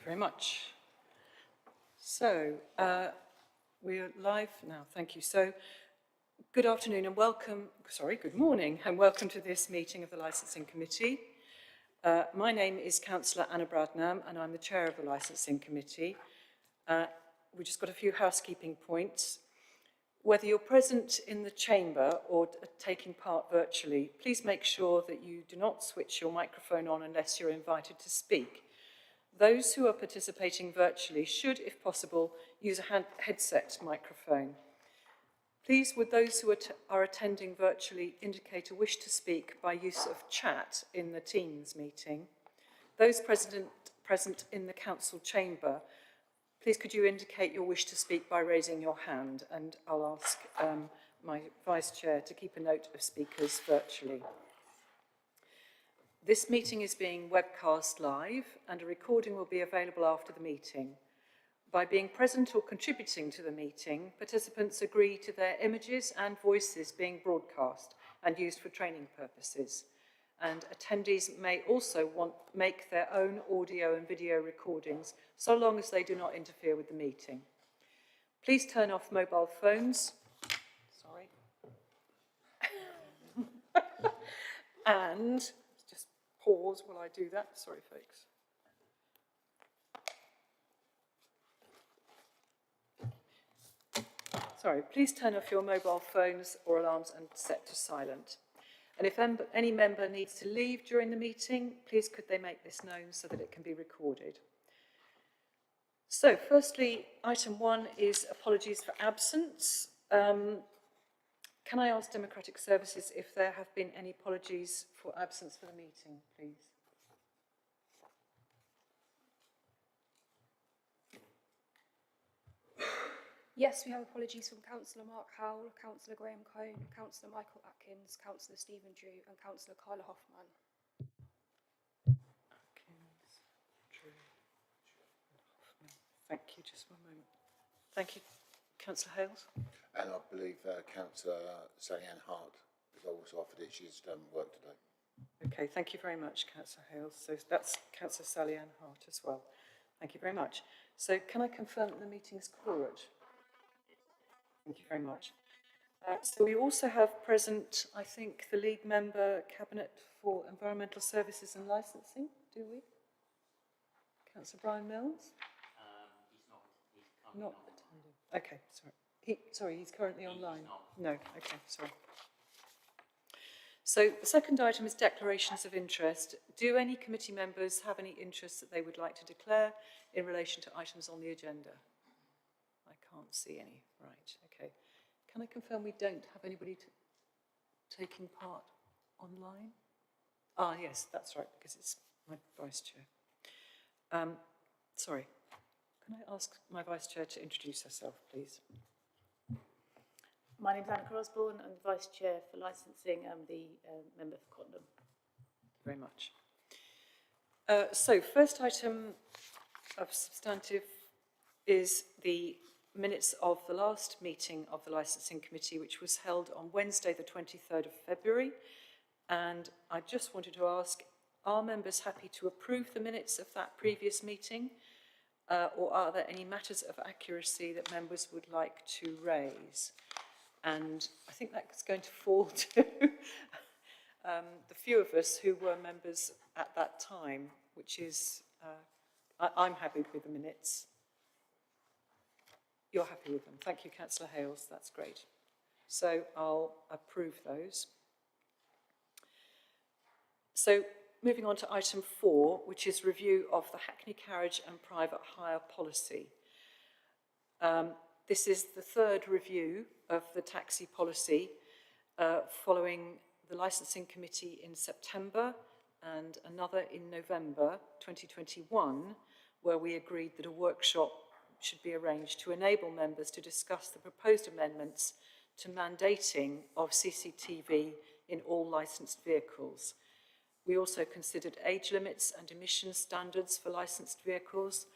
very much. So, we're live now, thank you. So, good afternoon and good morning and welcome to this meeting of the Licensing Committee. My name is Councillor Anna Bradnam and I'm the Chair of the Licensing Committee. We've just got a few housekeeping points. Whether you're present in the chamber or taking part virtually, please make sure that you do not switch your microphone on unless you're invited to speak. Those who are participating virtually should, if possible, use a headset microphone. Please, would those who are attending virtually indicate a wish to speak by use of chat in the Teams meeting? Those present in the council chamber, please could you indicate your wish to speak by raising your hand, and I'll ask my Vice Chair to keep a note of speakers virtually. This meeting is being webcast live and a recording will be available after the meeting. By being present or contributing to the meeting, participants agree to their images and voices being broadcast and used for training purposes. And attendees may also make their own audio and video recordings so long as they do not interfere with the meeting. Please turn off mobile phones. Sorry. And just pause while I do that. Sorry, folks. Sorry, please turn off your mobile phones or alarms and set to silent. And if any member needs to leave during the meeting, please could they make this known so that it can be recorded. So, firstly, item 1 is apologies for absence. Can I ask Democratic Services if there have been any apologies for absence for the meeting, please? Yes, we have apologies from Councillor Mark Howell, Councillor Graham Cone, Councillor Michael Atkins, Councillor Stephen Drew and Councillor Carla Hoffman. Atkins, Drew, Hoffman. Thank you, just one moment. Thank you. Councillor Hales? And I believe Councillor Sally-Ann Hart is also offered it. She's done work today. Okay, thank you very much, Councillor Hales. So that's Councillor Sally-Ann Hart as well. Thank you very much. So can I confirm that the meeting is quorate? Thank you very much. So we also have present, I think, the lead member cabinet for environmental services and licensing, do we? Councillor Brian Mills? He's not attending. Okay, sorry. He's currently online. No, okay, sorry. So the second item is declarations of interest. Do any committee members have any interests that they would like to declare in relation to items on the agenda? I can't see any. Right, okay. Can I confirm we don't have anybody taking part online? Ah, yes, that's right, because it's my Vice Chair. Sorry, can I ask my Vice Chair to introduce herself, please? My name is Anna Crosbourne. I'm the Vice Chair for Licensing and the member for Condom. Very much. So, first item of substantive is the minutes of the last meeting of the Licensing Committee, which was held on Wednesday, the 23rd of February. And I just wanted to ask, are members happy to approve the minutes of that previous meeting? Or are there any matters of accuracy that members would like to raise? And I think that's going to fall to the few of us who were members at that time, which is, I'm happy with the minutes. You're happy with them. Thank you, Councillor Hales. That's great. So I'll approve those. So moving on to item 4, which is review of the Hackney Carriage and private hire policy. This is the third review of the taxi policy following the Licensing Committee in September and another in November 2021, where we agreed that a workshop should be arranged to enable members to discuss the proposed amendments to mandating of CCTV in all licensed vehicles. We also considered age limits and emission standards for licensed vehicles,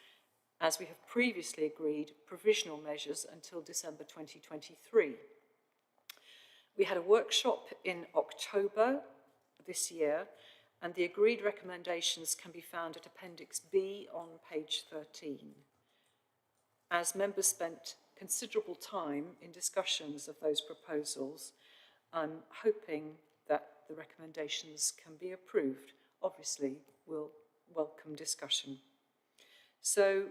as we have previously agreed provisional measures until December 2023. We had a workshop in October this year, and the agreed recommendations can be found at Appendix B on page 13. As members spent considerable time in discussions of those proposals, I'm hoping that the recommendations can be approved. Obviously, we'll welcome discussion. So,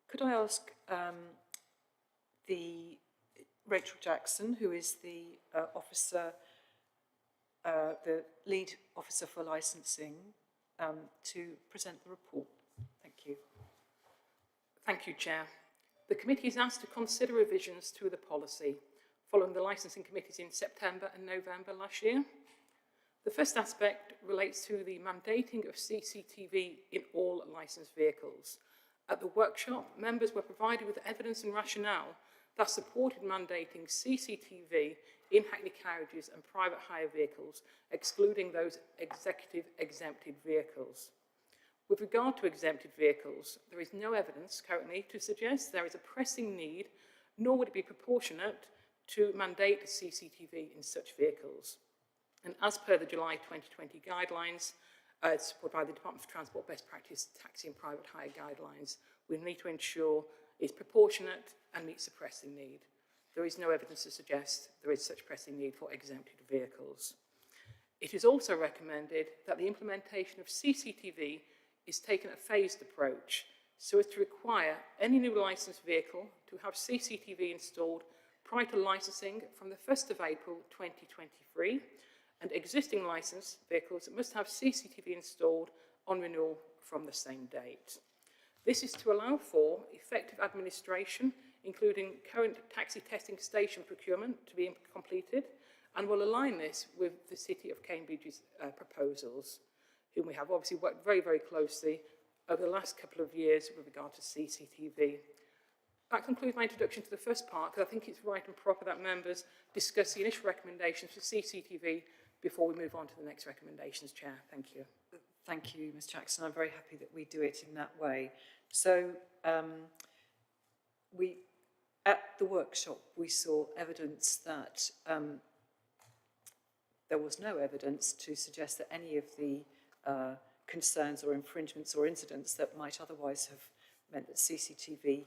could I ask the Rachel Jackson, who is the the lead officer for licensing, to present the report. Thank you. Thank you, Chair. The committee is asked to consider revisions to the policy following the licensing committees in September and November last year. The first aspect relates to the mandating of CCTV in all licensed vehicles. At the workshop, members were provided with evidence and rationale that supported mandating CCTV in Hackney carriages and private hire vehicles, excluding those executive exempted vehicles. With regard to exempted vehicles, there is no evidence currently to suggest there is a pressing need, nor would it be proportionate to mandate CCTV in such vehicles. And as per the July 2020 guidelines, supported by the Department for Transport Best Practice Taxi and Private Hire Guidelines, we need to ensure it's proportionate and meets the pressing need. There is no evidence to suggest there is such pressing need for exempted vehicles. It is also recommended that the implementation of CCTV is taken a phased approach so as to require any new licensed vehicle to have CCTV installed prior to licensing from the 1st of April 2023, and existing licensed vehicles must have CCTV installed on renewal from the same date. This is to allow for effective administration, including current taxi testing station procurement to be completed, and will align this with the City of Cambridge's proposals, whom we have obviously worked very, very closely over the last couple of years with regard to CCTV. That concludes my introduction to the first part, because I think it's right and proper that members discuss the initial recommendations for CCTV before we move on to the next recommendations, Chair. Thank you. Thank you, Ms Jackson. I'm very happy that we do it in that way. So, at the workshop, we saw evidence that there was no evidence to suggest that any of the concerns or infringements or incidents that might otherwise have meant that CCTV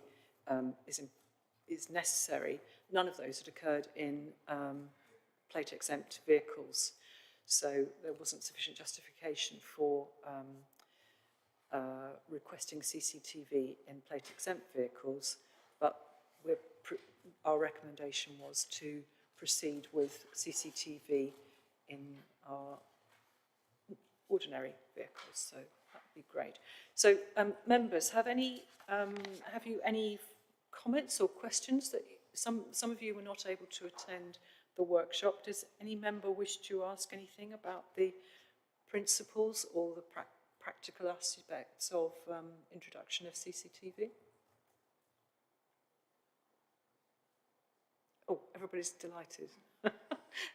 is necessary. None of those had occurred in plate exempt vehicles, so there wasn't sufficient justification for requesting CCTV in plate exempt vehicles, but our recommendation was to proceed with CCTV in our ordinary vehicles, so that would be great. So, members, have you any comments or questions? That some of you were not able to attend the workshop. Does any member wish to ask anything about the principles or the practical aspects of introduction of CCTV? Oh, everybody's delighted.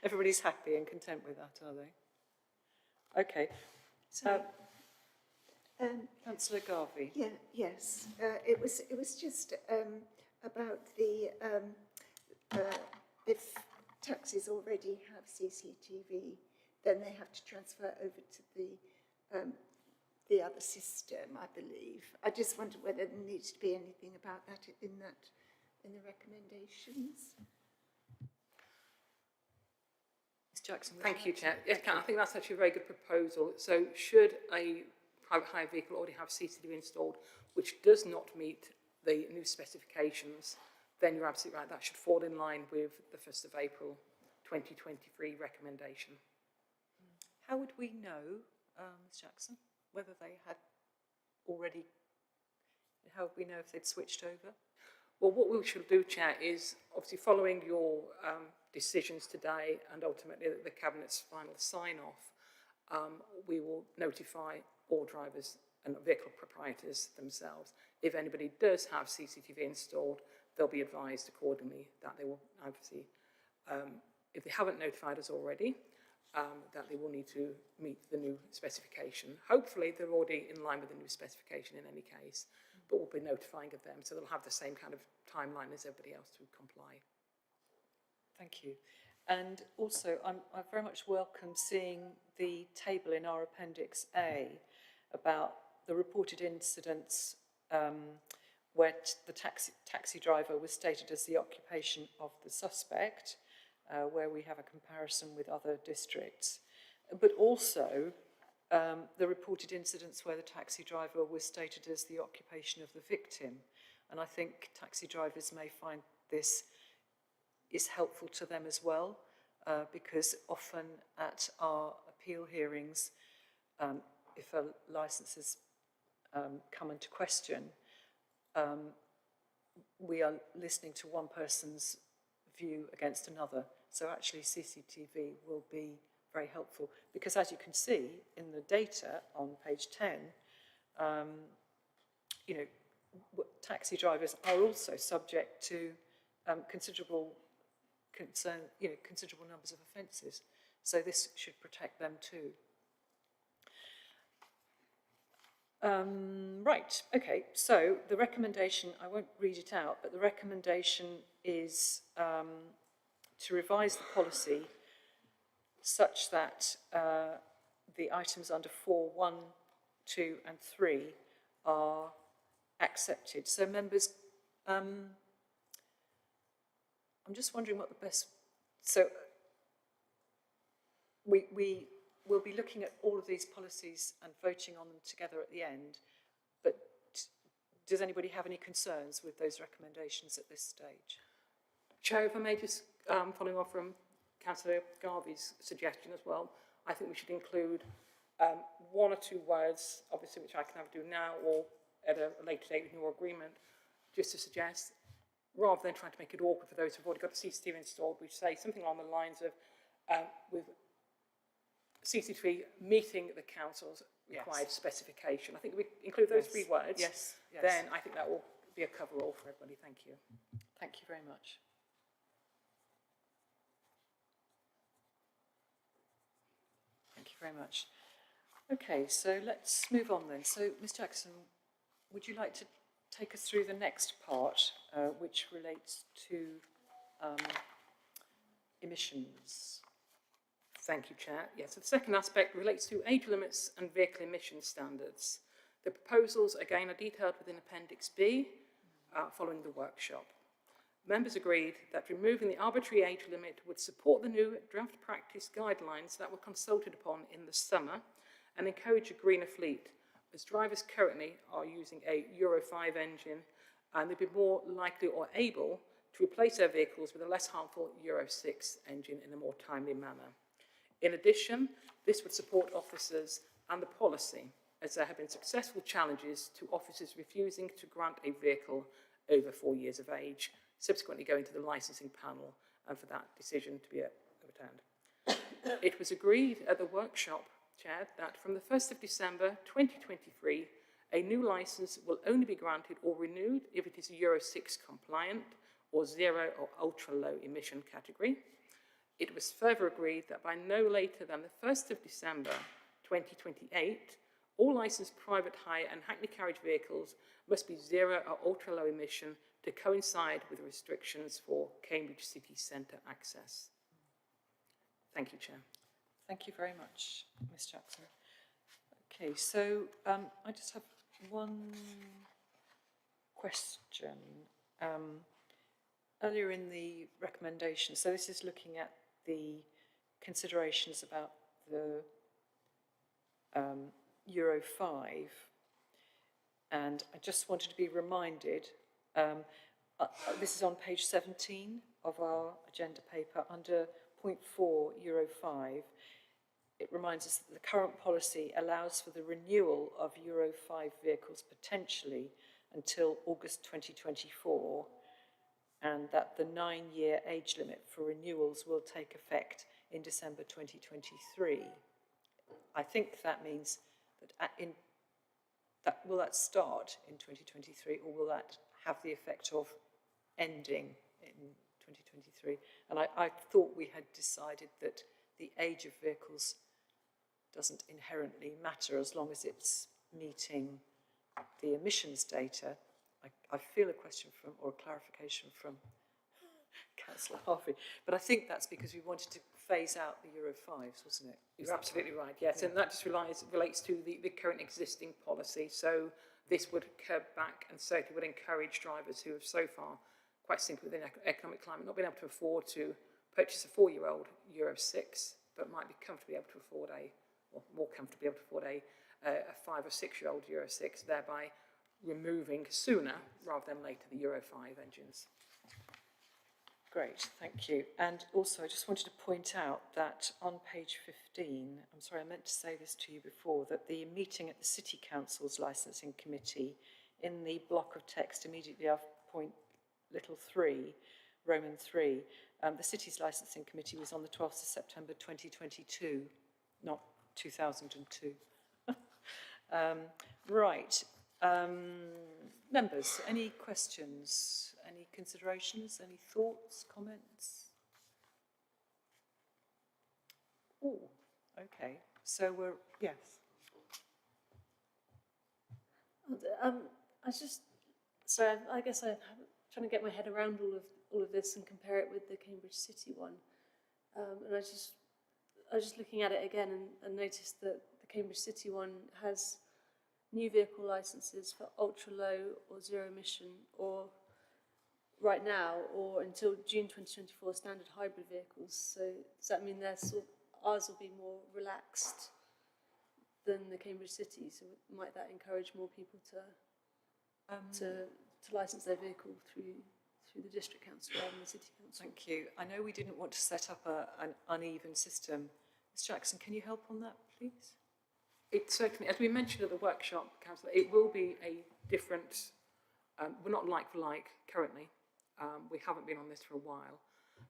Everybody's happy and content with that, are they? Okay. So, Councillor Garvey. yeah, yes. It was just about the if taxis already have CCTV, then they have to transfer over to the other system, I believe. I just wondered whether there needs to be anything about that in the recommendations. Ms Jackson. Thank you, Chair. Yes, I think that's actually a very good proposal. So should a private hire vehicle already have CCTV installed, which does not meet the new specifications, then you're absolutely right. That should fall in line with the 1st of April 2023 recommendation. How would we know, Ms Jackson, whether they had already, how would we know if they'd switched over? Well, what we should do, Chair, is obviously following your decisions today and ultimately the Cabinet's final sign-off, we will notify all drivers and vehicle proprietors themselves. If anybody does have CCTV installed, they'll be advised accordingly that they will obviously, if they haven't notified us already, that they will need to meet the new specification. Hopefully they're already in line with the new specification in any case, but we'll be notifying of them, so they'll have the same kind of timeline as everybody else to comply. Thank you. And also, I very much welcome seeing the table in our Appendix A about the reported incidents where the taxi driver was stated as the occupation of the suspect, where we have a comparison with other districts, but also the reported incidents where the taxi driver was stated as the occupation of the victim. And I think taxi drivers may find this is helpful to them as well, because often at our appeal hearings, if a licence has come into question, we are listening to one person's view against another. So actually CCTV will be very helpful, because as you can see in the data on page 10, you know, taxi drivers are also subject to considerable numbers of offences. So this should protect them too. Right, okay, so the recommendation, I won't read it out, but the recommendation is to revise the policy such that the items under 4, 1, 2 and 3 are accepted. So members, I'm just wondering what the best, so we will be looking at all of these policies and voting on them together at the end, but does anybody have any concerns with those recommendations at this stage? Chair, if I may just, following on from Councillor Garvey's suggestion as well, I think we should include one or two words, obviously, which I can either do now or at a later date with your agreement, just to suggest, rather than trying to make it awkward for those who've already got the CCTV installed, we say something along the lines of, with CCTV meeting the council's required specification. I think we include those three words. Yes, yes. Then I think that will be a cover-all for everybody. Thank you. Thank you very much. Thank you very much. Okay, so let's move on then. So, Ms Jackson, would you like to take us through the next part, which relates to emissions? Thank you, Chair. Yes, so the second aspect relates to age limits and vehicle emission standards. The proposals, again, are detailed within Appendix B, following the workshop. Members agreed that removing the arbitrary age limit would support the new draft practice guidelines that were consulted upon in the summer and encourage a greener fleet, as drivers currently are using a Euro 5 engine and they'd be more likely or able to replace their vehicles with a less harmful Euro 6 engine in a more timely manner. In addition, this would support officers and the policy, as there have been successful challenges to officers refusing to grant a vehicle over 4 years of age, subsequently going to the licensing panel and for that decision to be overturned. It was agreed at the workshop, Chair, that from the 1st of December 2023, a new licence will only be granted or renewed if it is Euro 6 compliant or zero or ultra-low emission category. It was further agreed that by no later than the 1st of December 2028, all licensed private hire and Hackney carriage vehicles must be zero or ultra-low emission to coincide with the restrictions for Cambridge city centre access. Thank you, Chair. Thank you very much, Ms Jackson. Okay, so I just have one question. Earlier in the recommendation, so this is looking at the considerations about the Euro 5, and I just wanted to be reminded, this is on page 17 of our agenda paper under point 4, Euro 5. It reminds us that the current policy allows for the renewal of Euro 5 vehicles potentially until August 2024, and that the 9-year age limit for renewals will take effect in December 2023. I think that means that will that start in 2023, or will that have the effect of ending in 2023? And I thought we had decided that the age of vehicles doesn't inherently matter as long as it's meeting the emissions data. I feel a question from, or a clarification from Councillor Harvey. But I think that's because we wanted to phase out the Euro 5s, wasn't it? You're absolutely right, yes, and that just relates to the current existing policy. So this would curb back and certainly would encourage drivers who have so far, quite simply within economic climate, not been able to afford to purchase a 4-year-old Euro 6, but might be comfortably able to afford or more comfortably able to afford a 5 or 6-year-old Euro 6, thereby removing sooner rather than later the Euro 5 engines. Great, thank you. And also, I just wanted to point out that on page 15, I'm sorry, I meant to say this to you before, that the meeting at the City Council's licensing committee, in the block of text immediately after point little 3, Roman 3, the City's licensing committee was on the 12th of September 2022, not 2002. Right. Members, any questions, any considerations, any thoughts, comments? Oh, okay. So we're, yes. I guess I'm trying to get my head around all of this and compare it with the Cambridge City one. And I was just looking at it again and noticed that the Cambridge City one has new vehicle licences for ultra low or zero emission, or right now, or until June 2024, standard hybrid vehicles. So does that mean ours will be more relaxed than the Cambridge City? So might that encourage more people to licence their vehicle through the district council rather than the city council? Thank you. I know we didn't want to set up an uneven system. Ms Jackson, can you help on that, please? It certainly, as we mentioned at the workshop, Councillor, it will be a different, we're not like for like currently. We haven't been on this for a while.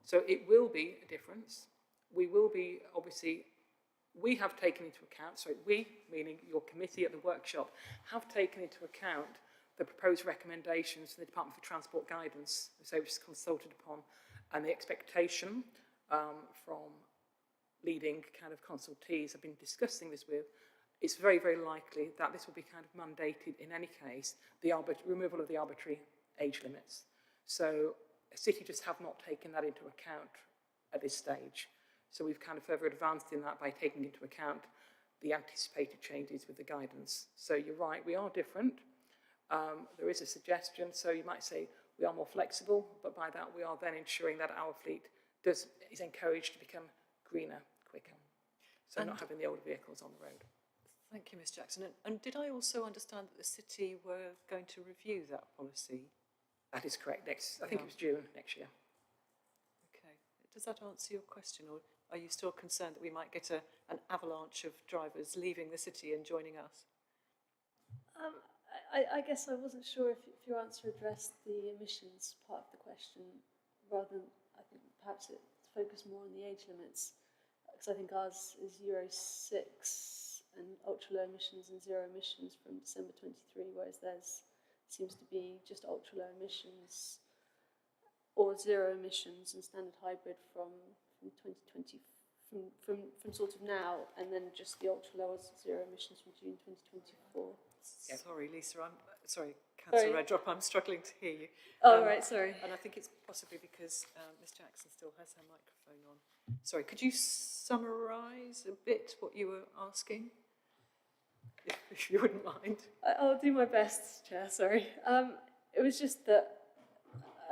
So it will be a difference. We will be, obviously, we have taken into account, sorry, we, meaning your committee at the workshop, have taken into account the proposed recommendations from the Department for Transport Guidance, so which is consulted upon, and the expectation from leading kind of consultees I've been discussing this with. It's very, very likely that this will be kind of mandated in any case, the removal of the arbitrary age limits. So a city just have not taken that into account at this stage. So we've kind of further advanced in that by taking into account the anticipated changes with the guidance. So you're right, we are different. There is a suggestion, so you might say we are more flexible, but by that we are then ensuring that our fleet is encouraged to become greener quicker. So not having the older vehicles on the road. Thank you, Ms Jackson. And did I also understand that the city were going to review that policy? That is correct. I think it was June next year. Okay. Does that answer your question, or are you still concerned that we might get an avalanche of drivers leaving the city and joining us? I guess I wasn't sure if your answer addressed the emissions part of the question, rather than, I think perhaps it focused more on the age limits, because I think ours is Euro 6 and ultra low emissions and zero emissions from December 23, whereas theirs seems to be just ultra low emissions or zero emissions and standard hybrid from 2020, from sort of now, and then just the ultra low zero emissions from June 2024. Yep. Sorry, Lisa, Councillor Redrop, I'm struggling to hear you. Oh, right, sorry. And I think it's possibly because Ms Jackson still has her microphone on. Sorry, could you summarise a bit what you were asking, if you wouldn't mind? I'll do my best, Chair, sorry. It was just that,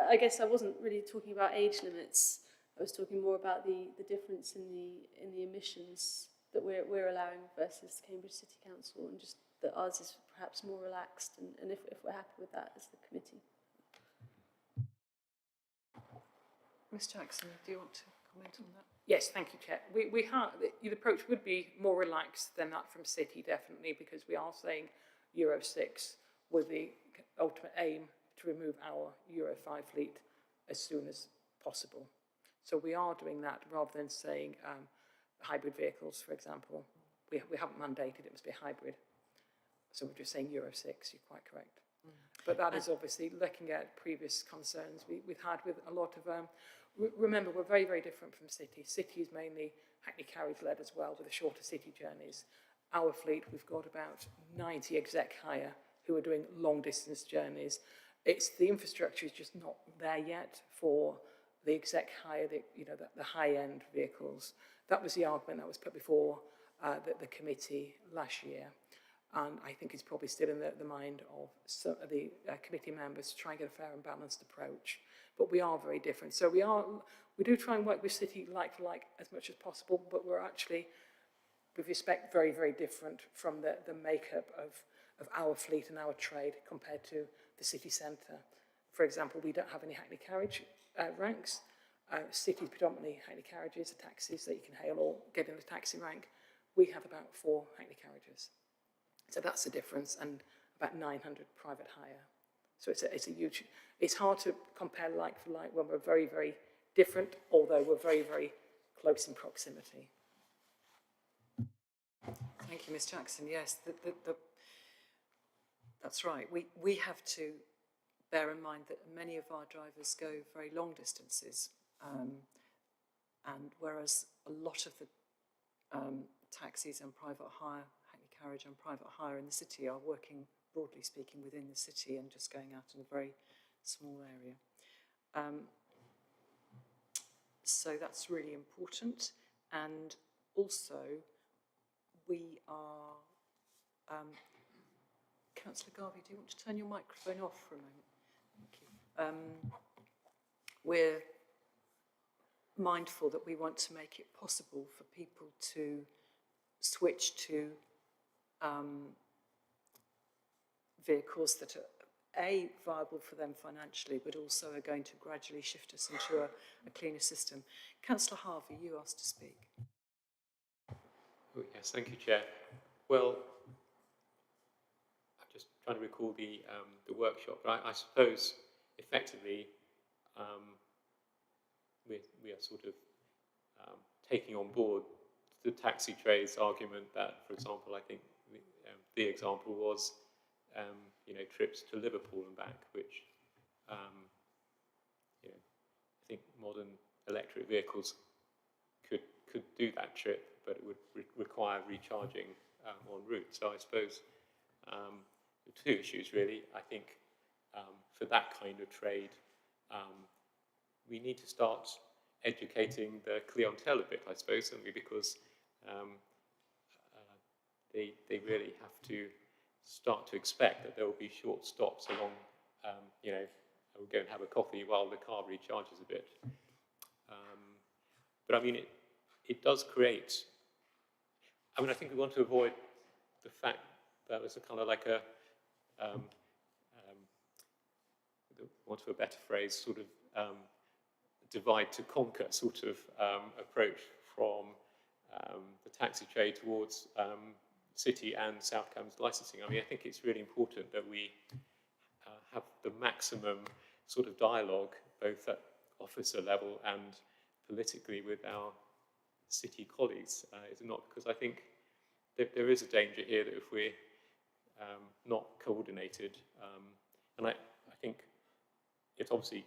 I guess I wasn't really talking about age limits. I was talking more about the difference in the emissions that we're allowing versus Cambridge City Council, and just that ours is perhaps more relaxed, and if we're happy with that as the committee. Ms Jackson, do you want to comment on that? Yes, thank you, Chair. We have, the approach would be more relaxed than that from City, definitely, because we are saying Euro 6 with the ultimate aim to remove our Euro 5 fleet as soon as possible. So we are doing that rather than saying hybrid vehicles, for example. We haven't mandated it must be a hybrid. So we're just saying Euro 6, you're quite correct. But that is obviously looking at previous concerns we've had with a lot of, remember, we're very, very different from City. City is mainly Hackney Carriage led as well, with the shorter city journeys. Our fleet, we've got about 90 exec hire who are doing long distance journeys. The infrastructure is just not there yet for the exec hire, the high-end vehicles. That was the argument that was put before the committee last year. And I think it's probably still in the mind of some of the committee members to try and get a fair and balanced approach. But we are very different. So we do try and work with City like for like as much as possible, but we're actually, with respect, very, very different from the makeup of our fleet and our trade compared to the city centre. For example, we don't have any Hackney Carriage ranks. City's predominantly Hackney Carriages, the taxis that you can hail or get in the taxi rank. We have about 4 Hackney Carriages. So that's the difference, and about 900 private hire. So it's a huge, it's hard to compare like for like when we're very, very different, although we're very, very close in proximity. Thank you, Ms. Jackson. Yes, that's right. We have to bear in mind that many of our drivers go very long distances, and whereas a lot of the taxis and private hire, Hackney Carriage and private hire in the city are working, broadly speaking, within the city and just going out in a very small area. So that's really important. And also, we are... Councillor Garvey, do you want to turn your microphone off for a moment? Thank you. We're mindful that we want to make it possible for people to switch to vehicles that are viable for them financially, but also are going to gradually shift us into a cleaner system. Councillor Harvey, you asked to speak. Oh, yes, thank you, Chair. Well, I'm just trying to recall the workshop, but I suppose effectively we are sort of taking on board the taxi trade's argument that, for example, I think the example was trips to Liverpool and back, which I think modern electric vehicles could do that trip, but it would require recharging en route. So I suppose two issues really. I think for that kind of trade, we need to start educating the clientele a bit, I suppose, simply because they really have to start to expect that there will be short stops along, we'll go and have a coffee while the car recharges a bit. But I mean, it does create, I think we want to avoid the fact that it's a kind of like a, want of a better phrase, sort of divide to conquer sort of approach from the taxi trade towards City and South Cambs licensing. I think it's really important that we have the maximum sort of dialogue, both at officer level and politically with our city colleagues. Is it not? Because I think there is a danger here that if we're not coordinated, and I think it's obviously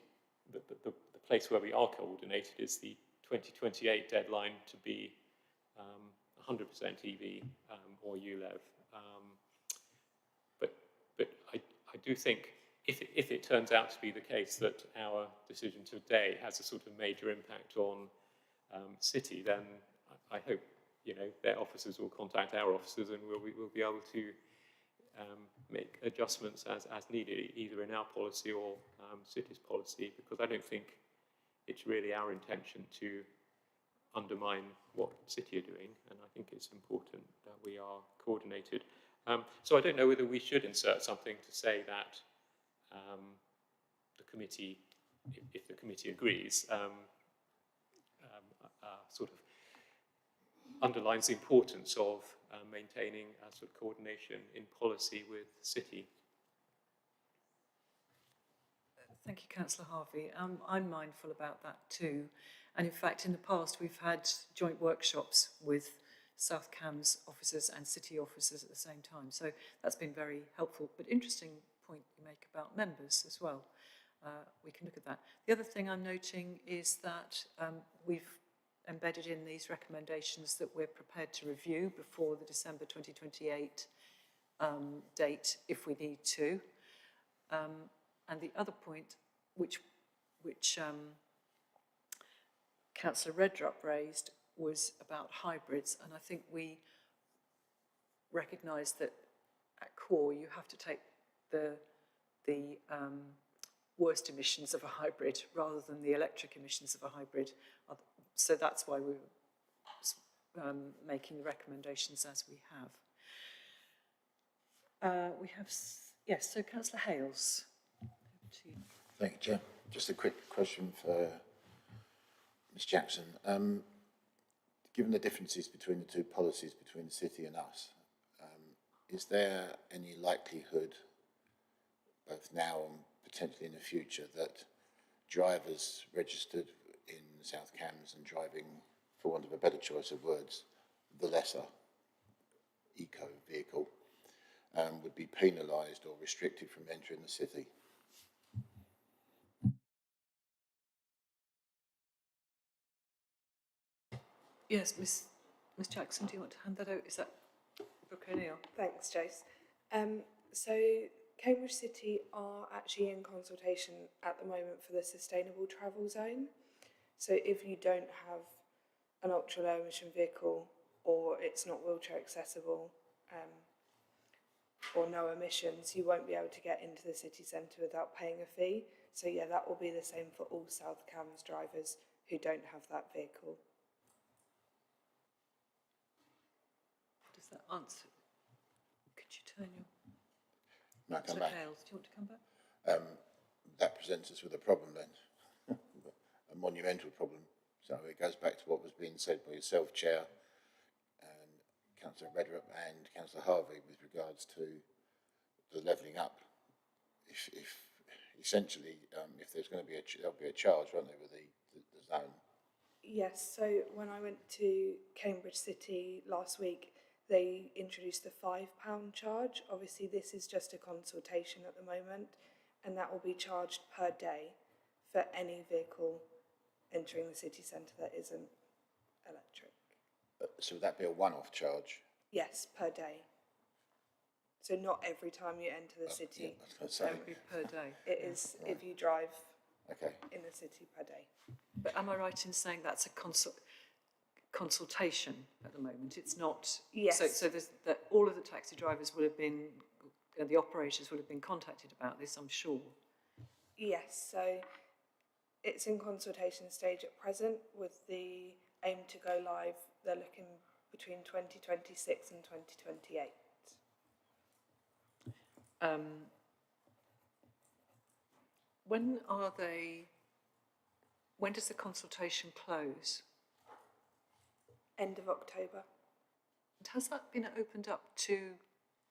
the place where we are coordinated is the 2028 deadline to be 100% EV or ULEV. But I do think if it turns out to be the case that our decision today has a sort of major impact on City, then I hope their officers will contact our officers and we'll be able to make adjustments as needed, either in our policy or City's policy, because I don't think it's really our intention to undermine what City are doing, and I think it's important that we are coordinated. So I don't know whether we should insert something to say that the committee, if the committee agrees, sort of underlines the importance of maintaining a sort of coordination in policy with City. Thank you, Councillor Harvey. I'm mindful about that too. And in fact, in the past, we've had joint workshops with South Cambs officers and City officers at the same time. So that's been very helpful. But interesting point you make about members as well. We can look at that. The other thing I'm noting is that we've embedded in these recommendations that we're prepared to review before the December 2028 date if we need to. And the other point, which Councillor Redrup raised was about hybrids, and I think we recognise that at core you have to take the worst emissions of a hybrid rather than the electric emissions of a hybrid. So that's why we're making the recommendations as we have. Yes, so Councillor Hales. Over to you. Thank you, Chair. Just a quick question for Ms Jackson. Given the differences between the two policies between the city and us, is there any likelihood, both now and potentially in the future, that drivers registered in South Cambs and driving, for want of a better choice of words, the lesser eco vehicle would be penalised or restricted from entering the city? Yes, Miss Jackson, do you want to hand that out? Is that Brooke O'Neill? Thanks, Jace. So Cambridge City are actually in consultation at the moment for the sustainable travel zone. So if you don't have an ultra low emission vehicle, or it's not wheelchair accessible, or no emissions, you won't be able to get into the city centre without paying a fee. So yeah, that will be the same for all South Cambs drivers who don't have that vehicle. Does that answer? Could you turn your... May I come Councillor back? Hales, do you want to come back? That presents us with a problem then, a monumental problem. So it goes back to what was being said by yourself, Chair, and Councillor Redrup and Councillor Harvey with regards to the levelling up. If essentially, if there's going to be there'll be a charge, won't there, with the zone? Yes, so when I went to Cambridge City last week, they introduced the £5 charge. Obviously, this is just a consultation at the moment, and that will be charged per day for any vehicle entering the city centre that isn't electric. So would that be a one-off charge? Yes, per day. So not every time you enter the city. Yeah, I was going to say. That would be per day. It is if you drive in the city per day. But am I right in saying that's a consultation at the moment? It's not... Yes. So that all of the taxi drivers will have been, the operators will have been contacted about this, I'm sure. Yes, so it's in consultation stage at present with the aim to go live. They're looking between 2026 and 2028. When does the consultation close? End of October. And has that been opened up to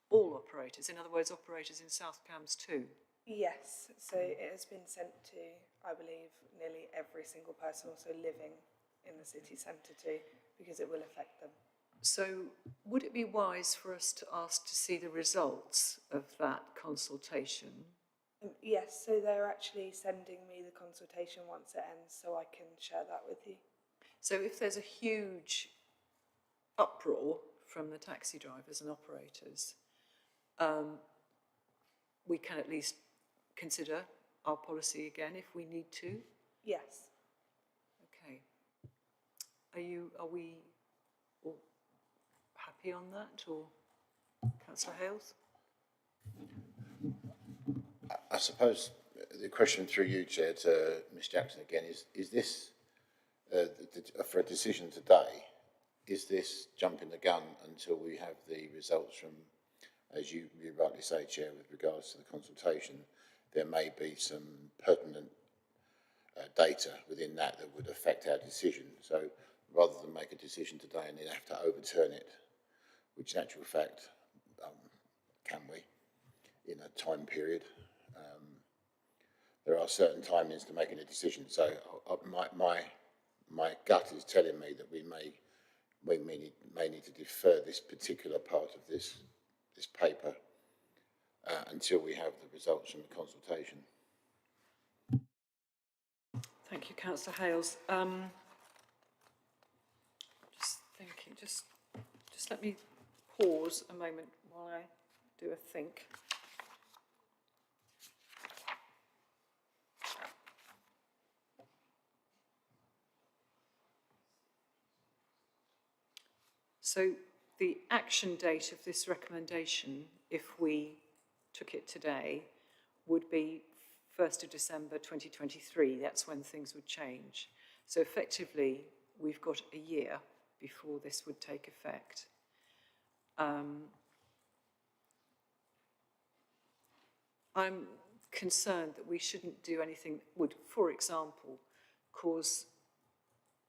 all operators? In other words, operators in South Cambs too? Yes, so it has been sent to, I believe, nearly every single person also living in the city centre too, because it will affect them. So would it be wise for us to ask to see the results of that consultation? Yes, so they're actually sending me the consultation once it ends, so I can share that with you. So if there's a huge uproar from the taxi drivers and operators, we can at least consider our policy again if we need to. Yes. Okay. Are we all happy on that, or Councillor Hales? I suppose the question through you, Chair, to Ms Jackson again is this, for a decision today, is this jumping the gun until we have the results from, as you rightly say, Chair, with regards to the consultation? There may be some pertinent data within that would affect our decision. So rather than make a decision today and then have to overturn it, which in actual fact, can we, in a time period? There are certain timings to making a decision. So my gut is telling me that we may need to defer this particular part of this paper until we have the results from the consultation. Thank you, Councillor Hales. Just thinking, just let me pause a moment while I do a think. So the action date of this recommendation, if we took it today, would be 1st of December 2023. That's when things would change. So effectively, we've got a year before this would take effect. I'm concerned that we shouldn't do anything that would, for example, cause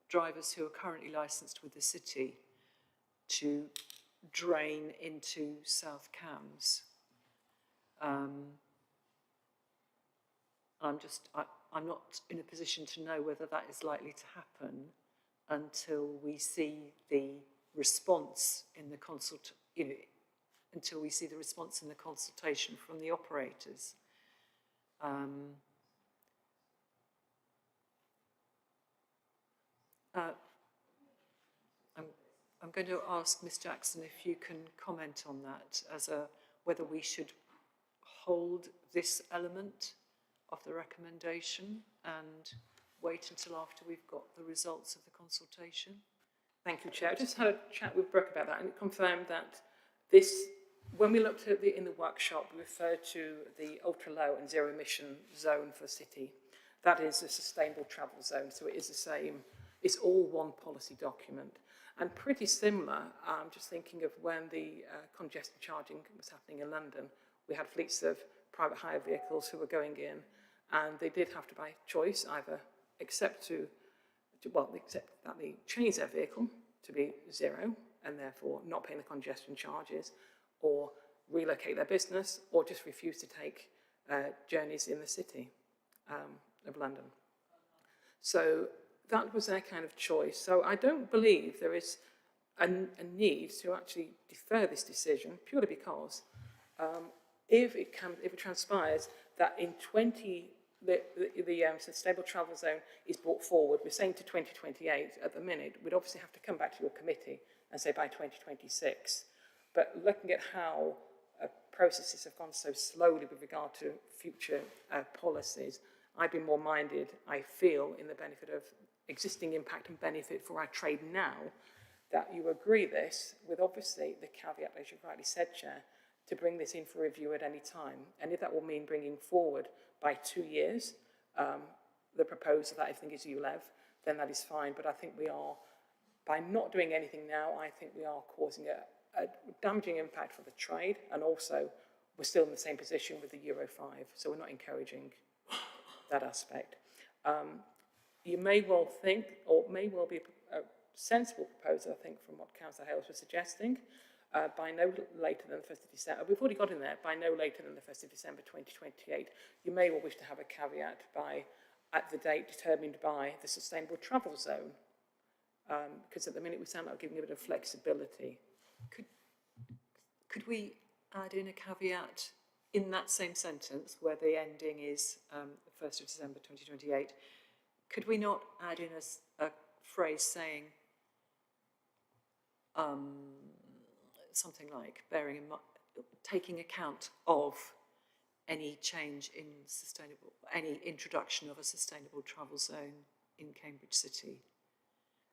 drivers who are currently licensed with the city to drain into South Cams. I'm not in a position to know whether that is likely to happen until we see the response in the until we see the response in the consultation from the operators. I'm going to ask Ms. Jackson if you can comment on that as whether we should hold this element of the recommendation and wait until after we've got the results of the consultation. Thank you, Chair. I just had a chat with Brooke about that, and it confirmed that this, when we looked at in the workshop, we referred to the ultra-low and zero-emission zone for city. That is a sustainable travel zone, so it is the same. It's all one policy document. And pretty similar, just thinking of when the congestion charging was happening in London, we had fleets of private hire vehicles who were going in, and they did have to, by choice, either accept that they change their vehicle to be zero and therefore not paying the congestion charges, or relocate their business, or just refuse to take journeys in the city of London. So that was their kind of choice. So I don't believe there is a need to actually defer this decision, purely because if it transpires that in the sustainable travel zone is brought forward, we're saying to 2028 at the minute, we'd obviously have to come back to your committee and say by 2026. But looking at how processes have gone so slowly with regard to future policies, I'd be more minded, I feel, in the benefit of existing impact and benefit for our trade now, that you agree this with obviously the caveat, as you've rightly said, Chair, to bring this in for review at any time. And if that will mean bringing forward by 2 years the proposal that I think is ULEV, then that is fine. But I think we are, by not doing anything now, I think we are causing a damaging impact for the trade, and also we're still in the same position with the Euro 5, so we're not encouraging that aspect. You may well think, or may well be a sensible proposal, I think, from what Councillor Hales was suggesting, by no later than the 1st of December, we've already got in there, by no later than the 1st of December 2028. You may well wish to have a caveat at the date determined by the sustainable travel zone, because at the minute we sound like giving a bit of flexibility. Could we add in a caveat in that same sentence where the ending is the 1st of December 2028? Could we not add in a phrase saying something like taking account of any change in any introduction of a sustainable travel zone in Cambridge City?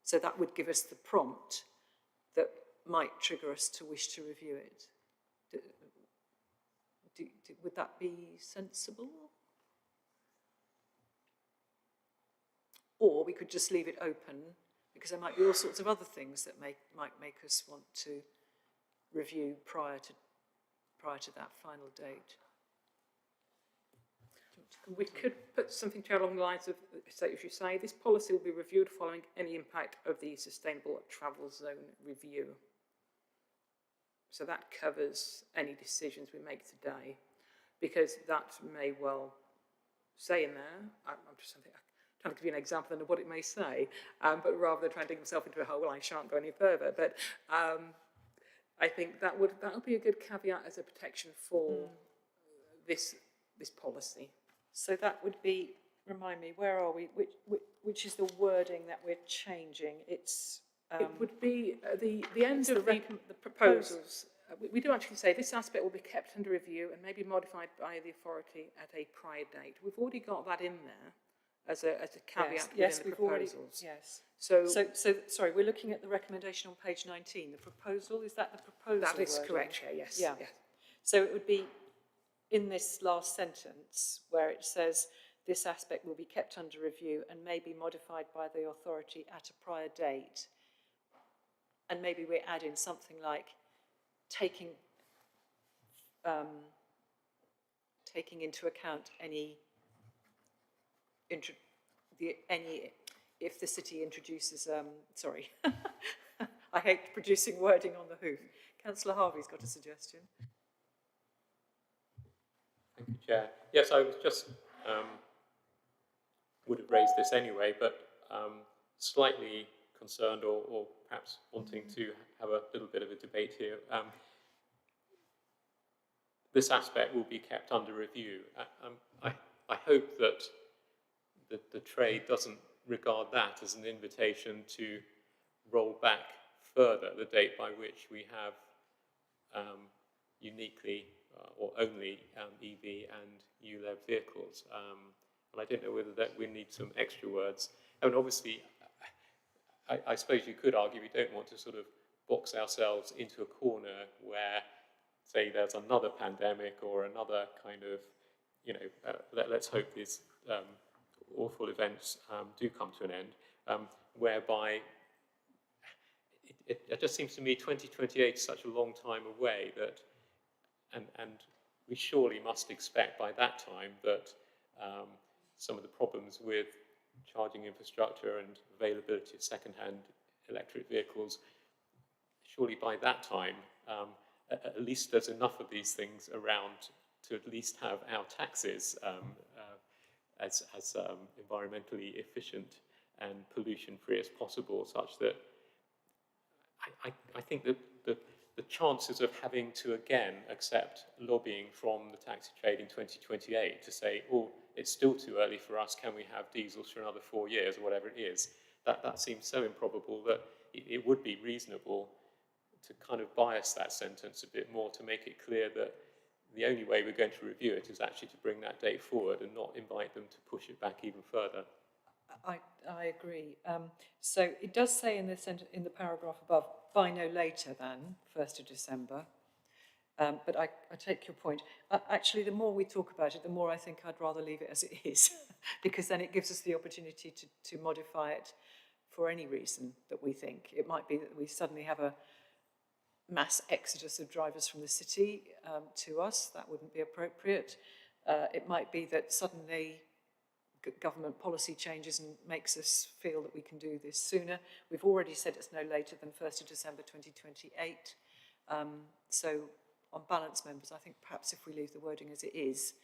So that would give us the prompt that might trigger us to wish to review it. Would that be sensible? Or we could just leave it open, because there might be all sorts of other things that might make us want to review prior to that final date. We could put something along the lines of, as you say, this policy will be reviewed following any impact of the Sustainable Travel Zone review. So that covers any decisions we make today, because that may well say in there, I'm just trying to give you an example of what it may say, but rather than trying to dig myself into a hole, I shan't go any further. But I think that would be a good caveat as a protection for this policy. So that would be, remind me, where are we? Which is the wording that we're changing? It's it would be the end of the proposals. We do actually say this aspect will be kept under review and may be modified by the authority at a prior date. We've already got that in there, as a caveat Yes, within yes, the we've already, proposals. yes. So, So, sorry, we're looking at the recommendation on page 19, the proposal, is that the proposal that is wording? correct, Chair, yes. Yeah. Yes. So it would be in this last sentence where it says this aspect will be kept under review and may be modified by the authority at a prior date. And maybe we add in something like taking into account if the city introduces, sorry, I hate producing wording on the hoof. Councillor Harvey's got a suggestion. Thank you, Chair. Yes, I was just, would have raised this anyway, but slightly concerned or perhaps wanting to have a little bit of a debate here. This aspect will be kept under review. I hope that the trade doesn't regard that as an invitation to roll back further the date by which we have uniquely or only EV and ULEV vehicles. And I don't know whether that we need some extra words. And obviously, I suppose you could argue we don't want to sort of box ourselves into a corner where, say, there's another pandemic or another kind of, you know, let's hope these awful events do come to an end, whereby it just seems to me 2028 is such a long time away that, and we surely must expect by that time that some of the problems with charging infrastructure and availability of second-hand electric vehicles, surely by that time, at least there's enough of these things around to at least have our taxes as environmentally efficient and pollution-free as possible, such that I think that the chances of having to again accept lobbying from the taxi trade in 2028 to say, oh, it's still too early for us, can we have diesels for another 4 years or whatever it is, that seems so improbable that it would be reasonable to kind of bias that sentence a bit more to make it clear that the only way we're going to review it is actually to bring that date forward and not invite them to push it back even further. I agree. So it does say in the paragraph above, by no later than 1st of December. But I take your point. Actually, the more we talk about it, the more I think I'd rather leave it as it is, because then it gives us the opportunity to modify it for any reason that we think. It might be that we suddenly have a mass exodus of drivers from the city to us. That wouldn't be appropriate. It might be that suddenly government policy changes and makes us feel that we can do this sooner. We've already said it's no later than 1st of December 2028. So on balance, members, I think perhaps if we leave the wording as it is,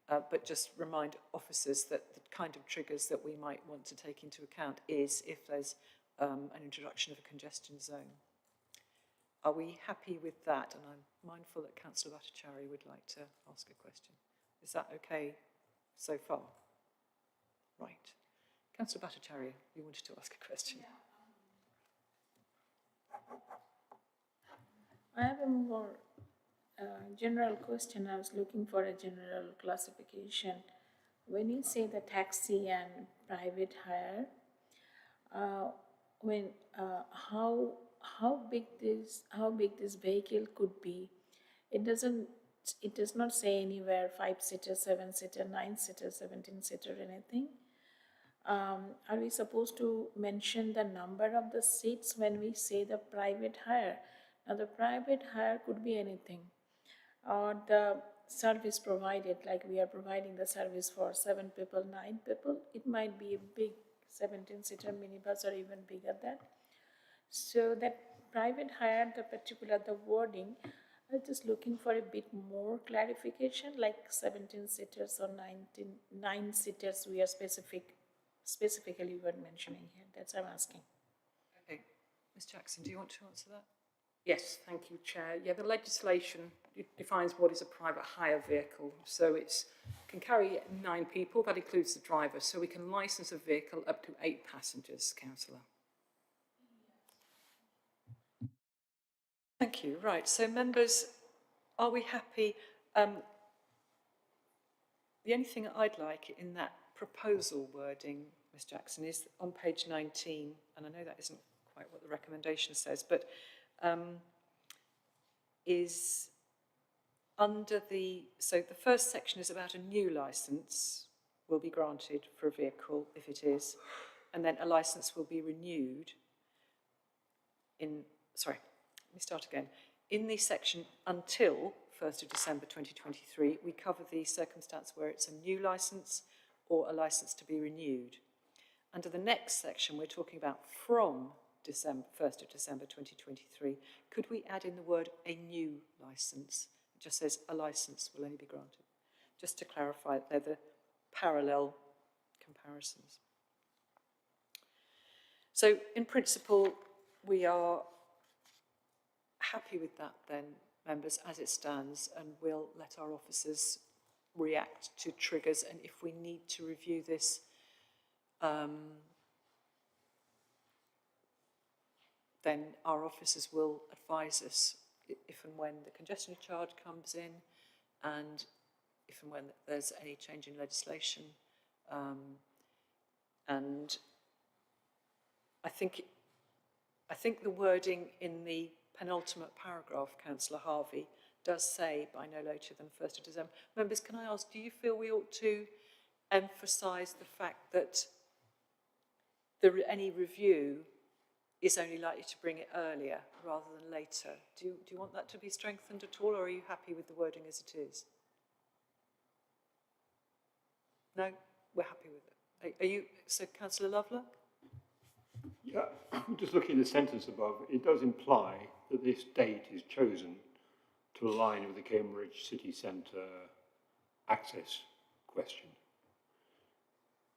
but just remind officers that the kind of triggers that we might want to take into account is if there's an introduction of a congestion zone. Are we happy with that? And I'm mindful that Councillor Bhattacharya would like to ask a question. Is that okay so far? Right. Councillor Bhattacharya, you wanted to ask a question. I have a more general question. I was looking for a general classification. When you say the taxi and private hire, how big this vehicle could be? It does not say anywhere 5-seater, 7-seater, 9-seater, 17-seater, anything. Are we supposed to mention the number of the seats when we say the private hire? Now, the private hire could be anything, or the service provided, like we are providing the service for 7 people, 9 people. It might be a big 17-seater minibus or even bigger than that. So that private hire, the wording, I was just looking for a bit more clarification, like 17-seaters or 9-seaters we are specifically were mentioning here. That's what I'm asking. Okay. Ms Jackson, do you want to answer that? Yes, thank you, Chair. Yeah, the legislation defines what is a private hire vehicle. So it can carry 9 people, that includes the driver. So we can licence a vehicle up to 8 passengers, Councillor. Thank you. Right, so members, are we happy? The only thing I'd like in that proposal wording, Ms Jackson, is on page 19, and I know that isn't quite what the recommendation says, but is under so the first section is about a new licence will be granted for a vehicle if it is, and then a licence will be renewed let me start again. In the section until 1st of December 2023, we cover the circumstance where it's a new licence or a licence to be renewed. Under the next section, we're talking about from 1st of December 2023. Could we add in the word a new licence? It just says a licence will only be granted. Just to clarify that they're the parallel comparisons. So in principle, we are happy with that then, members, as it stands, and we'll let our officers react to triggers, and if we need to review this, then our officers will advise us if and when the congestion charge comes in, and if and when there's any change in legislation. And I think the wording in the penultimate paragraph, Councillor Harvey, does say by no later than 1st of December. Members, can I ask, do you feel we ought to emphasise the fact that any review is only likely to bring it earlier rather than later? Do you want that to be strengthened at all, or are you happy with the wording as it is? No? We're happy with it. Are you, so Councillor Lovelock? Yeah, just looking at the sentence above, it does imply that this date is chosen to align with the Cambridge City Centre access question.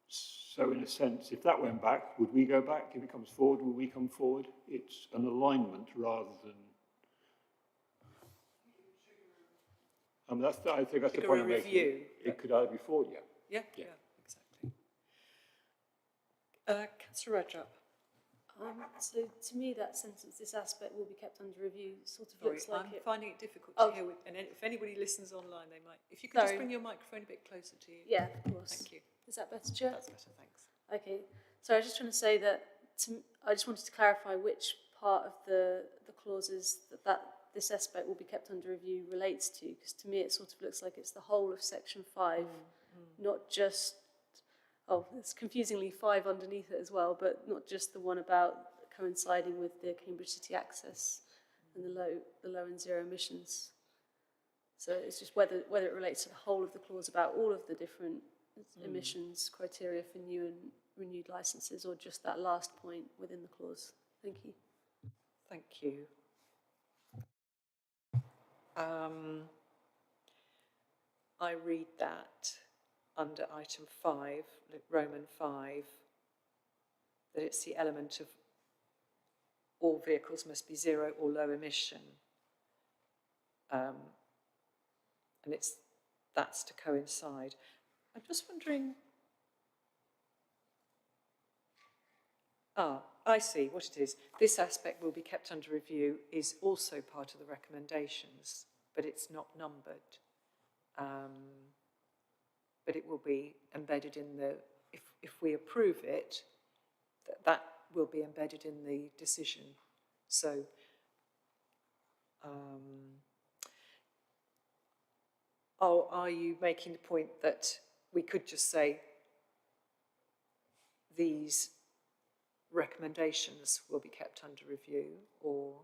So in a sense, if that went back, would we go back? If it comes forward, will we come forward? It's an alignment rather than... I think that's the point I'm making. It could either be forward, Yeah, exactly. Councillor Redrup. So to me, that sentence, this aspect will be kept under review, sort of looks like I'm finding it difficult to hear, and if anybody listens online, they might. If you could just bring your microphone a bit closer to you. Yeah, of course. Thank you. Is that better, Chair? That's better, thanks. Okay, so I was just trying to say that I just wanted to clarify which part of the clauses that this aspect will be kept under review relates to, because to me it sort of looks like it's the whole of section 5, not just, it's confusingly 5 underneath it as well, but not just the one about coinciding with the Cambridge City access and the low and zero emissions. So it's just whether it relates to the whole of the clause about all of the different emissions criteria for new and renewed licences, or just that last point within the clause. Thank you. Thank you. I read that under item 5, Roman 5, that it's the element of all vehicles must be zero or low emission. And that's to coincide. I'm just wondering, I see what it is. This aspect will be kept under review is also part of the recommendations, but it's not numbered. But it will be embedded in if we approve it, that will be embedded in the decision. So, are you making the point that we could just say these recommendations will be kept under review, or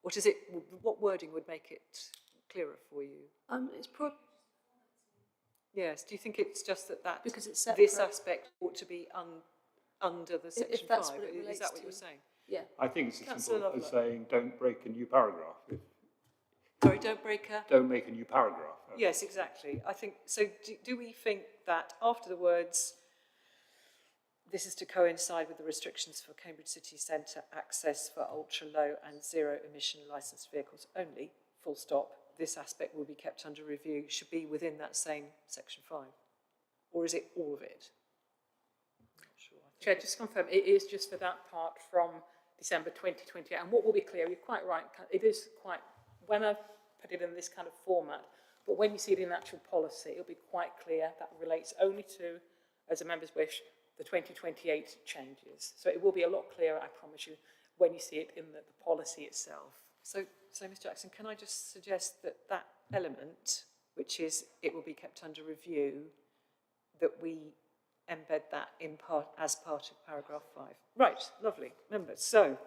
what is it? What wording would make it clearer for you? It's probably. Yes. Do you think it's just that because it's separate. This aspect ought to be under the section 5? What it relates is that what to. you're saying? Yeah. I think it's as Councillor simple as Lovelock. saying don't break a new paragraph. Sorry, don't break a... Don't make a new paragraph. Yes, exactly. I think, so do we think that after the words, this is to coincide with the restrictions for Cambridge City Centre access for ultra-low and zero-emission licensed vehicles only, full stop, this aspect will be kept under review, should be within that same section 5? Or is it all of it? I'm not sure. Chair, just to confirm, it is just for that part from December 2020. And what will be clear, you're quite right, it is quite, when I put it in this kind of format, But when you see it in actual policy, it'll be quite clear that relates only to, as a member's wish, the 2028 changes. So it will be a lot clearer, I promise you, when you see it in the policy itself. So, Ms Jackson, can I just suggest that that element, which is it will be kept under review, that we embed that in as part of paragraph 5. Right, lovely, members. So,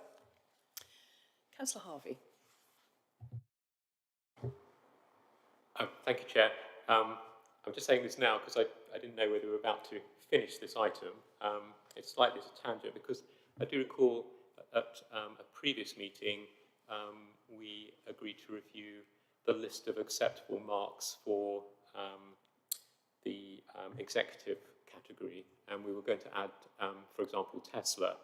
Councillor Harvey. Thank you, Chair. I'm just saying this now because I didn't know whether we were about to finish this item. It's slightly a tangent because I do recall at a previous meeting we agreed to review the list of acceptable marks for the executive category, and we were going to add, for example, Tesla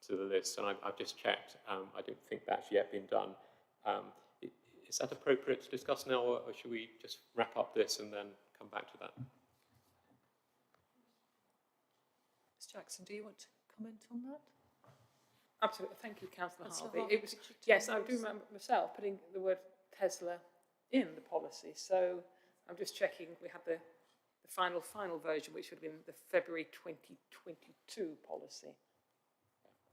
to the list, and I've just checked. I don't think that's yet been done. Is that appropriate to discuss now, or should we just wrap up this and then come back to that? Ms Jackson, do you want to comment on that? Absolutely. Thank you, Councillor Harvey. Harvey. It was, yes, I do remember myself putting the word Tesla in the policy. So I'm just checking. We had the final version, which would have been the February 2022 policy.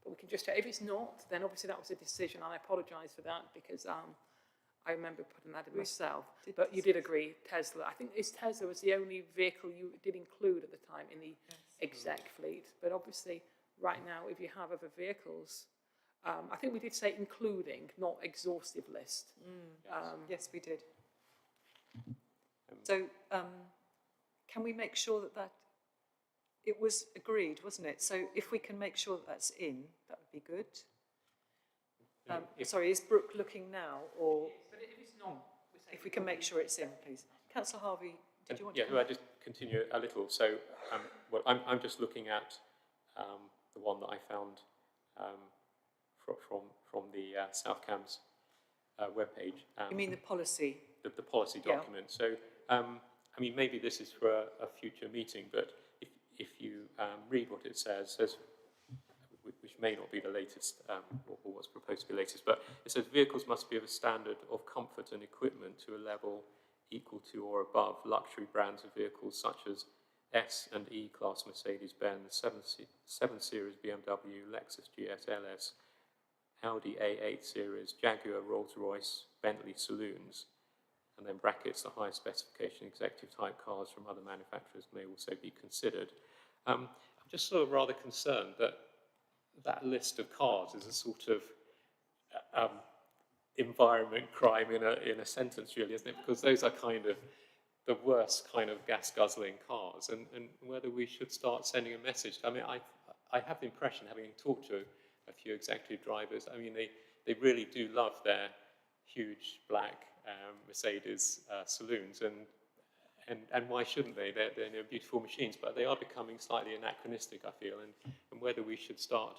But we can just check. If it's not, then obviously that was a decision, and I apologise for that because I remember putting that in myself. But you did agree, Tesla. I think Tesla was the only vehicle you did include at the time in the exec fleet. But obviously, right now, if you have other vehicles, I think we did say including, not exhaustive list. Yes, we did. So, can we make sure that it was agreed, wasn't it? So if we can make sure that that's in, that would be good. Sorry, is Brooke looking now, or But if it's not, if we can make sure it's in, please. Councillor Harvey, did you want to? Yeah, I'll just continue a little. So, well, I'm just looking at the one that I found from the South Cams webpage. You mean the policy? The policy document. So, I mean, maybe this is for a future meeting, but if you read what it says, which may not be the latest or what's proposed to be latest, but it says vehicles must be of a standard of comfort and equipment to a level equal to or above luxury brands of vehicles such as S and E class Mercedes-Benz, 7 Series BMW, Lexus GS LS, Audi A8 Series, Jaguar, Rolls-Royce, Bentley saloons, and then brackets, the highest specification executive type cars from other manufacturers may also be considered. I'm just sort of rather concerned that that list of cars is a sort of environment crime in a sentence, really, isn't it? Because those are kind of the worst kind of gas-guzzling cars, and whether we should start sending a message. I mean, I have the impression, having talked to a few executive drivers, I mean, they really do love their huge black Mercedes saloons, and why shouldn't they? They're beautiful machines, but they are becoming slightly anachronistic, I feel, and whether we should start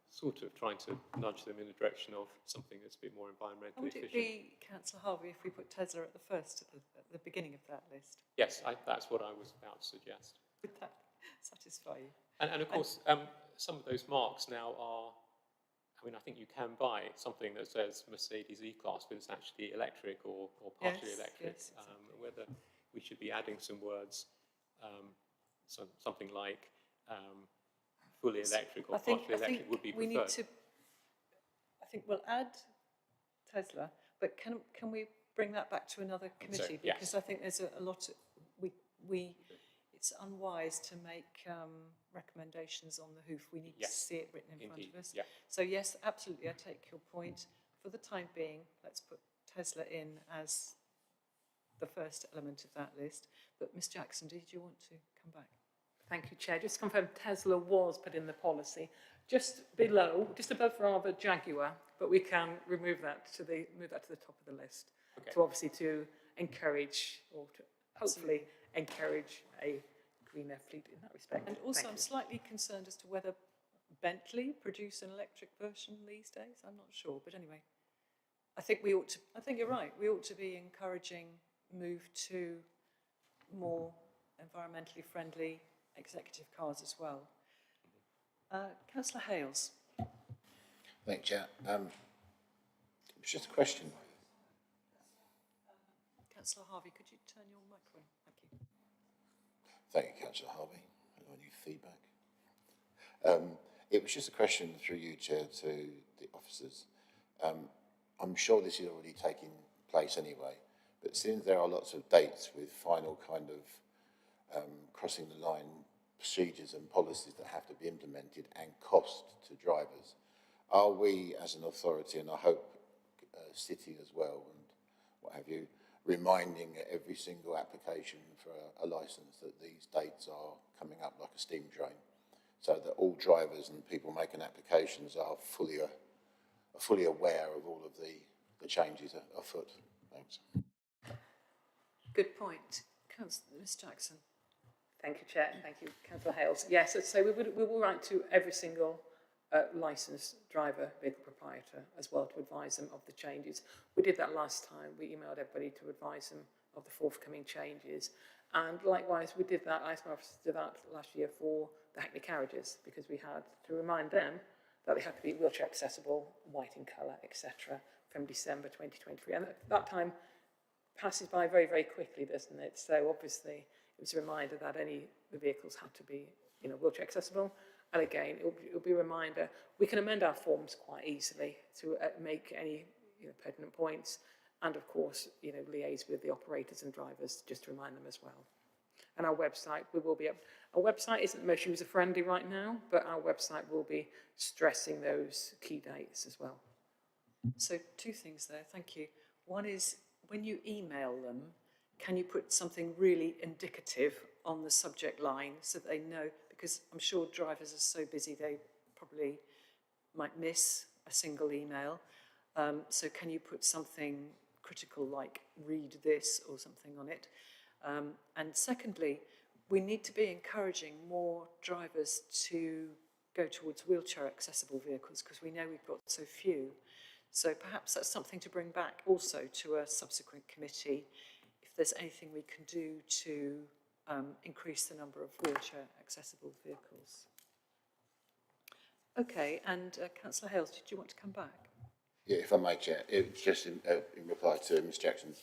sort of trying to nudge them in the direction of something that's a bit more environmentally Would efficient. it be, Councillor Harvey, if we put Tesla at the first, at the beginning of that list? Yes, that's what I was about to suggest. Would that satisfy you? And of course, some of those marks now are, I mean, I think you can buy something that says Mercedes E-Class, but it's actually electric or partially electric. Yes, exactly. Whether we should be adding some words, something like fully electric or partially electric would be preferred. We need to, I think we'll add Tesla, but can we bring that back to another committee? Yes. Because I think there's a lot, it's unwise to make recommendations on the hoof. We need to see it written in front of us. Yeah. So yes, absolutely, I take your point. For the time being, let's put Tesla in as the first element of that list. But Ms Jackson, did you want to come back? Thank you, Chair. Just to confirm, Tesla was put in the policy. Just below, just above rather Jaguar, but we can move that to the top of the list. Okay. To obviously to encourage, or to hopefully encourage a greener fleet in that respect. And also, Thank I'm you. slightly concerned as to whether Bentley produce an electric version these days. I'm not sure, but anyway, I think we ought to. I think you're right. We ought to be encouraging move to more environmentally friendly executive cars as well. Councillor Hales. Thank you, Chair. It's just a question. Councillor Harvey, could you turn your microphone? Thank you. Thank you, Councillor Harvey. Any feedback? It was just a question through you, Chair, to the officers. I'm sure this is already taking place anyway, but since there are lots of dates with final kind of crossing the line procedures and policies that have to be implemented and cost to drivers, are we as an authority, and I hope City as well and what have you, reminding every single application for a licence that these dates are coming up like a steam train, so that all drivers and people making applications are fully aware of all of the changes afoot. Thanks. Good point. Ms Jackson. Thank you, Chair. Thank you, Councillor Hales. Yes, so we will write to every single licensed driver, vehicle proprietor, as well, to advise them of the changes. We did that last time. We emailed everybody to advise them of the forthcoming changes. And likewise, we did that, ISMA officers did that last year for the Hackney carriages, because we had to remind them that they had to be wheelchair accessible, white in colour, etc., from December 2023. And that time passes by very, very quickly, doesn't it? So obviously, it was a reminder that any the vehicles had to be, wheelchair accessible. And again, it'll be a reminder. We can amend our forms quite easily to make any pertinent points, and of course, liaise with the operators and drivers just to remind them as well. And our website, our website isn't the most user-friendly right now, but our website will be stressing those key dates as well. So 2 things there, thank you. One is, when you email them, can you put something really indicative on the subject line so that they know, because I'm sure drivers are so busy they probably might miss a single email. So can you put something critical like read this or something on it? And secondly, we need to be encouraging more drivers to go towards wheelchair accessible vehicles, because we know we've got so few. So perhaps that's something to bring back also to a subsequent committee, if there's anything we can do to increase the number of wheelchair accessible vehicles. Okay, and Councillor Hales, did you want to come back? Yeah, if I may, Chair, just in reply to Ms Jackson's,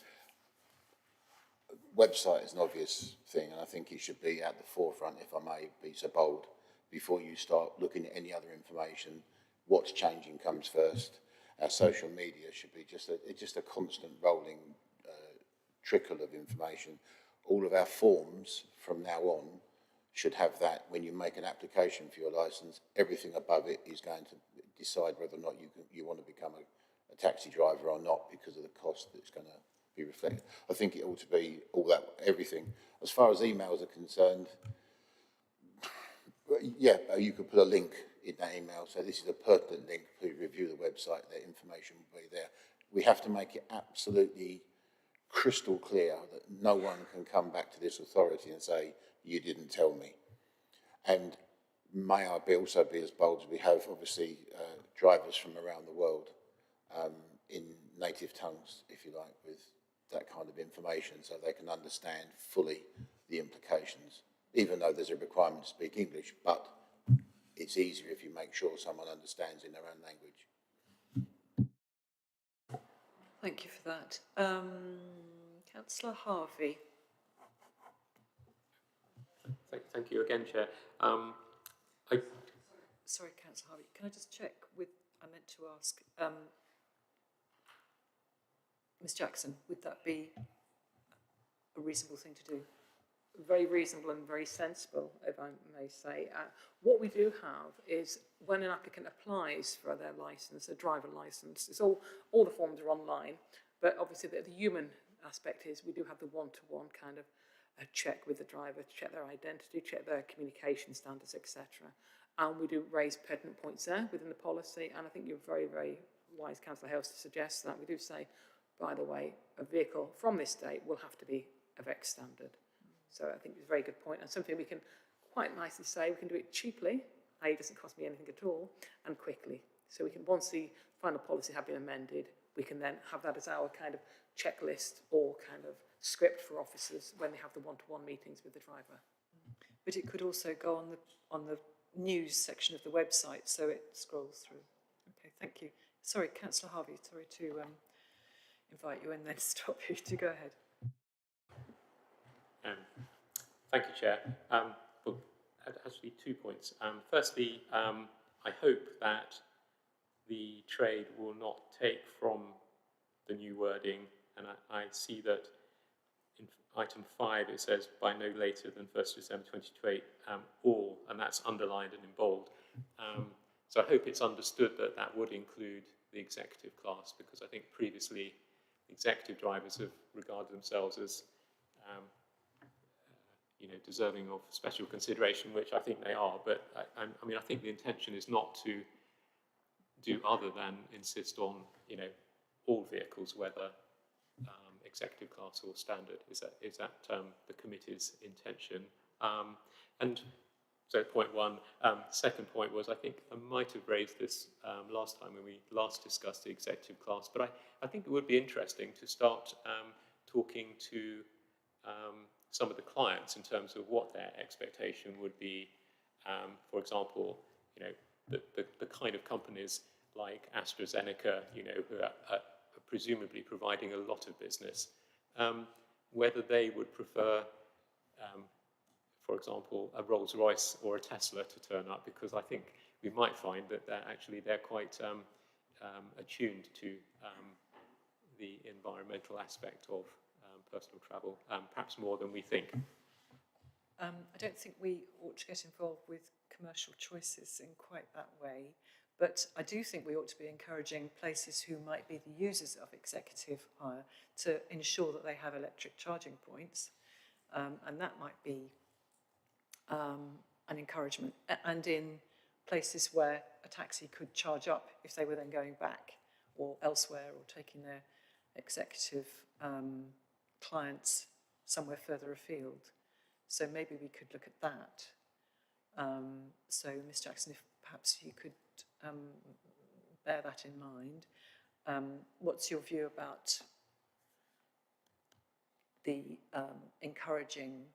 website is an obvious thing, and I think it should be at the forefront, if I may be so bold, before you start looking at any other information. What's changing comes first. Our social media should be just a constant rolling trickle of information. All of our forms from now on should have that. When you make an application for your licence, everything above it is going to decide whether or not you want to become a taxi driver or not, because of the cost that's going to be reflected. I think it ought to be all that, everything. As far as emails are concerned, yeah, you could put a link in that email. So this is a pertinent link. Please review the website. That information will be there. We have to make it absolutely crystal clear that no one can come back to this authority and say, you didn't tell me. And may I also be as bold as we have, obviously, drivers from around the world in native tongues, if you like, with that kind of information, so they can understand fully the implications, even though there's a requirement to speak English, but it's easier if you make sure someone understands in their own language. Thank you for that. Councillor Harvey. Thank you again, Chair. Sorry, Councillor Harvey, can I just check with, I meant to ask, Ms Jackson, would that be a reasonable thing to do? Very reasonable and very sensible, if I may say. What we do have is, when an applicant applies for their licence, a driver licence, it's all the forms are online, but obviously the human aspect is we do have the one-to-one kind of a check with the driver to check their identity, check their communication standards, etc. And we do raise pertinent points there within the policy, and I think you're very, very wise, Councillor Hales, to suggest that. We do say, by the way, a vehicle from this date will have to be of X standard. So I think it's a very good point, and something we can quite nicely say. We can do it cheaply, i.e. it doesn't cost me anything at all, and quickly. So we can, once the final policy has been amended, we can then have that as our kind of checklist or kind of script for officers when they have the one-to-one meetings with the driver. But it could also go on the news section of the website, so it scrolls through. Okay, thank you. Sorry, Councillor Harvey, sorry to invite you and then stop you. To go ahead. Thank you, Chair. Well, actually, 2 points. Firstly, I hope that the trade will not take from the new wording, and I see that in item 5 it says by no later than 1st December 2028, all, and that's underlined and in bold. So I hope it's understood that that would include the executive class, because I think previously executive drivers have regarded themselves as deserving of special consideration, which I think they are. But I mean, I think the intention is not to do other than insist on, all vehicles, whether executive class or standard. Is that the committee's intention? And so point one. Second point was, I think I might have raised this last time when we last discussed the executive class, but I think it would be interesting to start talking to some of the clients in terms of what their expectation would be. For example, the kind of companies like AstraZeneca, who are presumably providing a lot of business, whether they would prefer, for example, a Rolls-Royce or a Tesla to turn up, because I think we might find that they're quite attuned to the environmental aspect of personal travel, perhaps more than we think. I don't think we ought to get involved with commercial choices in quite that way, but I do think we ought to be encouraging places who might be the users of executive hire to ensure that they have electric charging points, and that might be an encouragement. And in places where a taxi could charge up if they were then going back or elsewhere, or taking their executive clients somewhere further afield. So maybe we could look at that. So, Ms. Jackson, if perhaps you could bear that in mind. What's your view about the encouraging?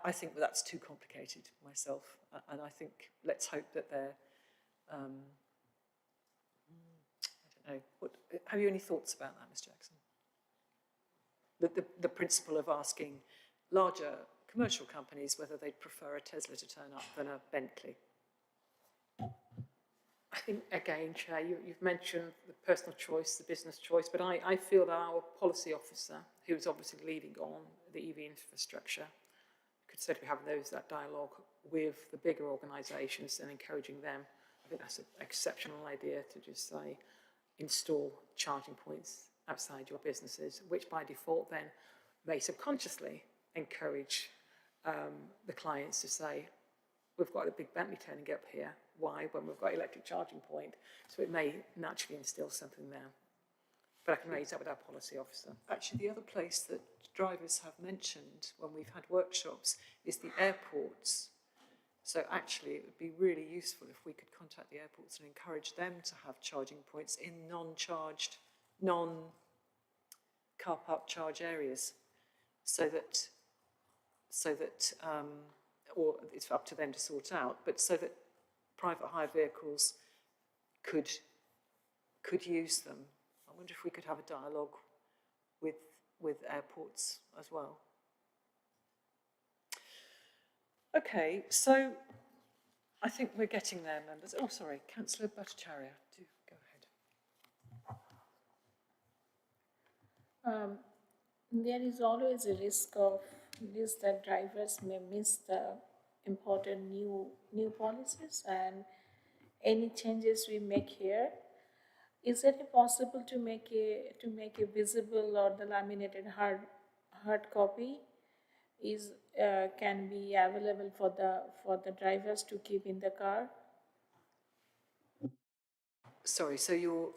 I think that's too complicated myself, and I think let's hope that they're, I don't know, have you any thoughts about that, Ms. Jackson? The principle of asking larger commercial companies whether they'd prefer a Tesla to turn up than a Bentley. I think, again, Chair, you've mentioned the personal choice, the business choice, but I feel that our policy officer, who's obviously leading on the EV infrastructure, could certainly have that dialogue with the bigger organisations and encouraging them. I think that's an exceptional idea to just say, install charging points outside your businesses, which by default then may subconsciously encourage the clients to say, we've got a big Bentley turning up here. Why? When we've got electric charging point. So it may naturally instill something there. But I can raise that with our policy officer. Actually, the other place that drivers have mentioned when we've had workshops is the airports. So actually, it would be really useful if we could contact the airports and encourage them to have charging points in non-charged, non-car park charge areas, so that, or it's up to them to sort out, but so that private hire vehicles could use them. I wonder if we could have a dialogue with airports as well. Okay, so I think we're getting there, members. Oh, sorry, Councillor Bhattacharya, do go ahead. There is always a risk that drivers may miss the important new policies, and any changes we make here. Is it possible to make a visible or the laminated hard copy can be available for the drivers to keep in the car? Sorry, so you're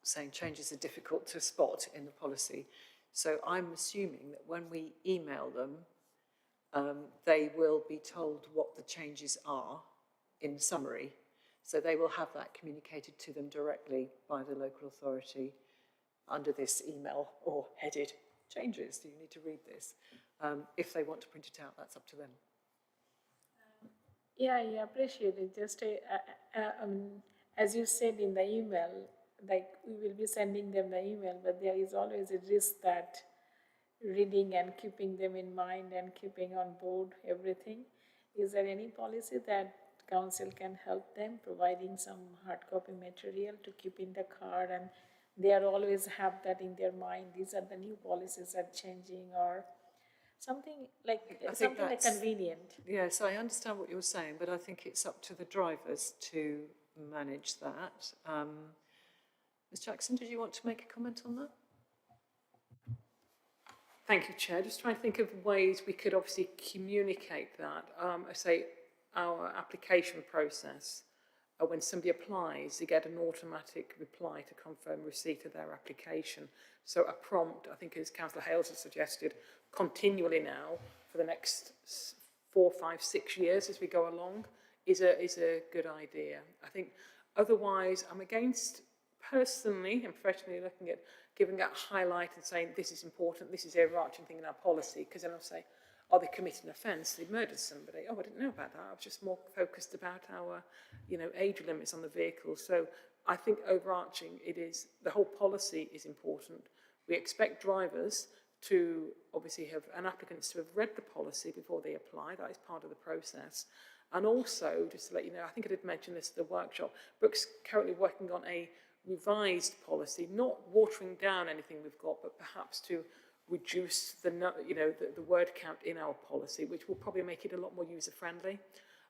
saying changes are difficult to spot in the policy. So I'm assuming that when we email them, they will be told what the changes are in summary. So they will have that communicated to them directly by the local authority under this email or headed changes. Do you need to read this? If they want to print it out, that's up to them. Yeah, I appreciate it. Just as you said in the email, like we will be sending them the email, but there is always a risk that reading and keeping them in mind and keeping on board everything. Is there any policy that council can help them, providing some hard copy material to keep in the car, and they are always have that in their mind, these are the new policies are changing, or something like convenient? Yes, I understand what you're saying, but I think it's up to the drivers to manage that. Ms Jackson, did you want to make a comment on that? Thank you, Chair. Just trying to think of ways we could obviously communicate that. I say our application process, when somebody applies, they get an automatic reply to confirm receipt of their application. So a prompt, I think as Councillor Hales has suggested, continually now for the next 4, 5, 6 years as we go along is a good idea. I think otherwise I'm against personally and professionally looking at giving that highlight and saying this is important, this is the overarching thing in our policy, because then I'll say, oh, they committed an offence, they murdered somebody. Oh, I didn't know about that. I was just more focused about our, age limits on the vehicle. So I think overarching it is, the whole policy is important. We expect drivers to obviously have, and applicants to have read the policy before they apply. That is part of the process. And also, just to let you know, I think I did mention this at the workshop, Brooke's currently working on a revised policy, not watering down anything we've got, but perhaps to reduce the word count in our policy, which will probably make it a lot more user-friendly.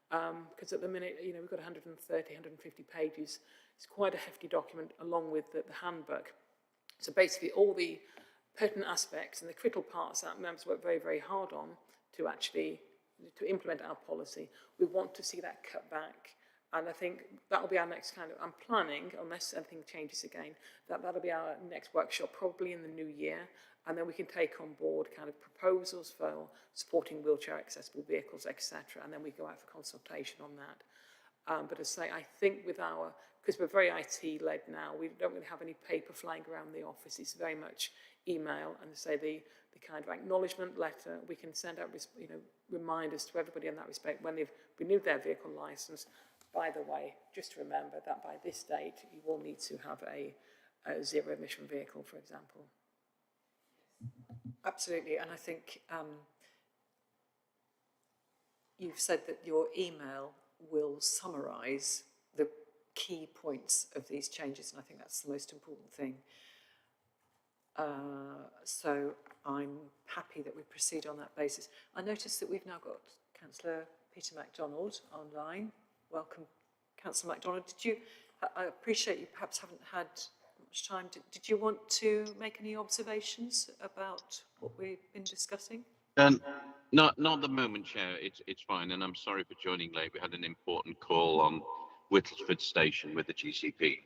Because at the minute, we've got 130, 150 pages. It's quite a hefty document along with the handbook. So basically all the pertinent aspects and the critical parts that members work very, very hard on to actually to implement our policy, we want to see that cut back. And I think that'll be our next I'm planning, unless anything changes again, that'll be our next workshop, probably in the new year. And then we can take on board proposals for supporting wheelchair accessible vehicles, etc. And then we go out for consultation on that. But as I say, I think with because we're very IT led now, we don't really have any paper flying around the office. It's very much email, and say the kind of acknowledgement letter. We can send out reminders to everybody in that respect when they've renewed their vehicle licence. By the way, just to remember that by this date, you will need to have a zero emission vehicle, for example. Absolutely, and I think you've said that your email will summarise the key points of these changes, and I think that's the most important thing. So I'm happy that we proceed on that basis. I notice that we've now got Councillor Peter MacDonald online. Welcome, Councillor MacDonald. I appreciate you perhaps haven't had much time. Did you want to make any observations about what we've been discussing? Not at the moment, Chair. It's fine, and I'm sorry for joining late. We had an important call on Whittlesford Station with the GCP.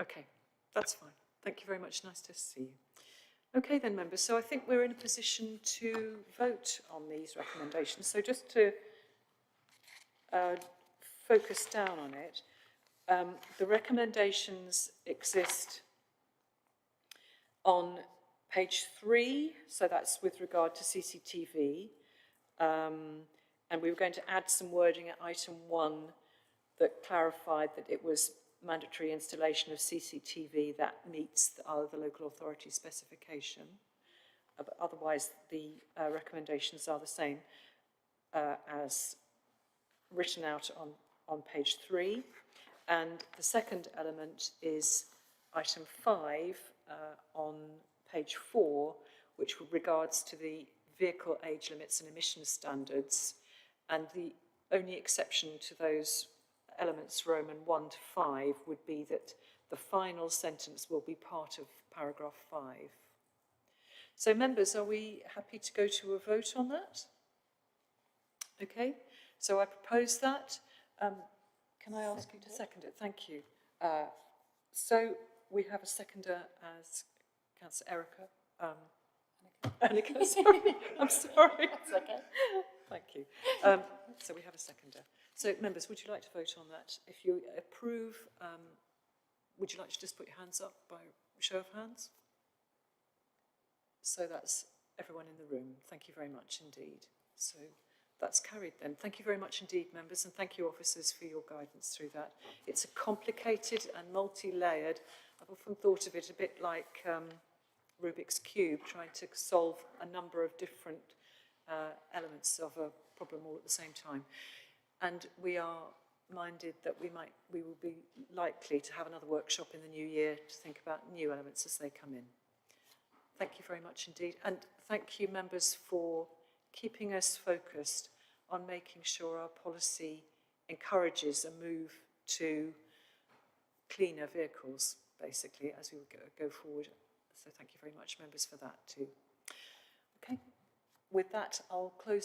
Okay, that's fine. Thank you very much. Nice to see you. Okay then, members. So I think we're in a position to vote on these recommendations. So just to focus down on it, the recommendations exist on page 3, so that's with regard to CCTV, and we were going to add some wording at item 1 that clarified that it was mandatory installation of CCTV that meets the local authority specification. But otherwise, the recommendations are the same as written out on page 3. And the second element is item 5 on page 4, which regards to the vehicle age limits and emissions standards. And the only exception to those elements, Roman 1 to 5, would be that the final sentence will be part of paragraph 5. So members, are we happy to go to a vote on that? Okay, so I propose that. Can I ask you to second it? Thank you. So we have a seconder as Councillor Erica. Annika, sorry. I'm sorry. It's okay. Thank you. So we have a seconder. So members, would you like to vote on that? If you approve, would you like to just put your hands up by show of hands? So that's everyone in the room. Thank you very much indeed. So that's carried then. Thank you very much indeed, members, and thank you, officers, for your guidance through that. It's a complicated and multi-layered. I've often thought of it a bit like Rubik's Cube, trying to solve a number of different elements of a problem all at the same time. And we are minded that we will be likely to have another workshop in the new year to think about new elements as they come in. Thank you very much indeed. And thank you, members, for keeping us focused on making sure our policy encourages a move to cleaner vehicles, basically, as we go forward. So thank you very much, members, for that too. Okay, with that, I'll close the